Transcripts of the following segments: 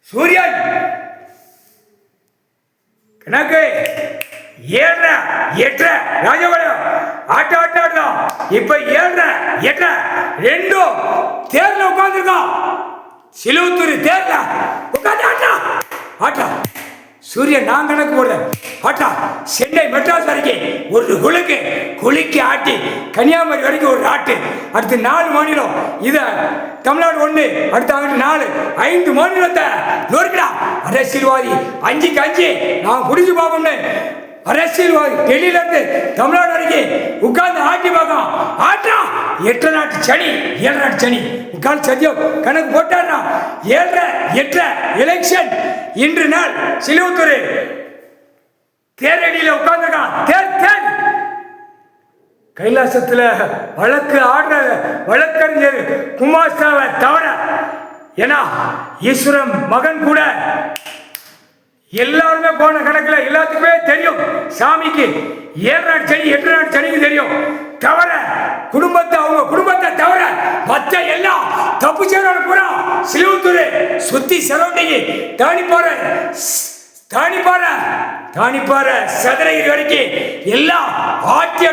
சூரியன் கணக்கு 7 8 ராஜபாளையம் ஆட்ட ஆட்ட ஆட்டம். இப்ப 7 8 ரெண்டும் தேர்ல உட்காந்துருக்கோம். சிலுவத்தூர் தேர்ல உட்காந்து ஆட்டா ஆட்டா. சூரியன் நான் கணக்கு போடுறேன் ஆட்டா. சென்னை மெட்ராஸ் வரைக்கும் ஒரு குலுக்கி ஆட்டி கன்னியாகுமரி வரைக்கும் ஒரு ஆட்டு. அடுத்து 4 மாநிலம். இத தமிழ்நாடு 1 அடுத்து அங்கிட்டு 4 5 மாநிலத்தை நொறுக்கடா. அரசியல்வாதி 5க்கு 5 நான் புடிச்சு பார்ப்போம்னு அரசியல்வாதி டெல்லியில இருந்து தமிழ்நாடு வரைக்கும் உட்கார்ந்து ஆட்டி பார்க்கலாம். ஆட்டா 8 நாட்டு சனி 7 நாட்டு சனி உட்கார்ந்து சத்தியம் கணக்கு போட்டாரா. 7 8 எலெக்ஷன் இன்று நாள் சிலுவத்தூர் தேரடியில உட்கார்ந்துருக்கான். தேர் கைலாசத்துல வழக்கு ஆடுற வழக்கறிஞர் குமாஸ்தாவை தவிர ஏன்னா ஈஸ்வரன் மகன் கூட எல்லாருமே போன கணக்குல எல்லாத்துக்குமே தெரியும். சாமிக்கு 7 நாட்டு சனி 8 நாட்டு சனிக்கு தெரியும். தவிர அவங்க குடும்பத்தை தவிர மற்ற எல்லாம் தப்பு செய்யற பூரா சிலுவத்தூர் சுத்தி சரௌண்டிங் தாணிப்பாறை சதுரகிரி வரைக்கும் எல்லாம் ஆட்டி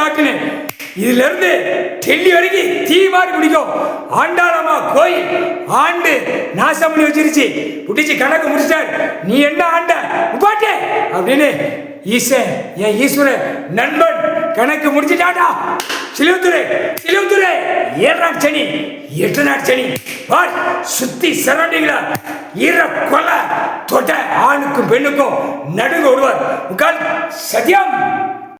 ஆட்டுன்னு இதுல இருந்து டெல்லி வரைக்கும் தீ மாதிரி பிடிக்கும். ஆண்டாளம்மா கோயில் ஆண்டு நாசம் பண்ணி வச்சிருச்சு. பிடிச்சி கணக்கு முடிச்சார். நீ என்ன ஆண்ட பாட்டு அப்படின்னு என் ஈஸ்வரன் நண்பன் கணக்கு முடிச்சுட்டாடா. சிலுவத்தூர் 7 நாட்டு சனி 8 நாட்டு சனி சுத்தி சரௌண்டிங்ல ஈர கொலை தொட்ட ஆணுக்கும் பெண்ணுக்கும் நடுங்க விடுவார். சத்தியம்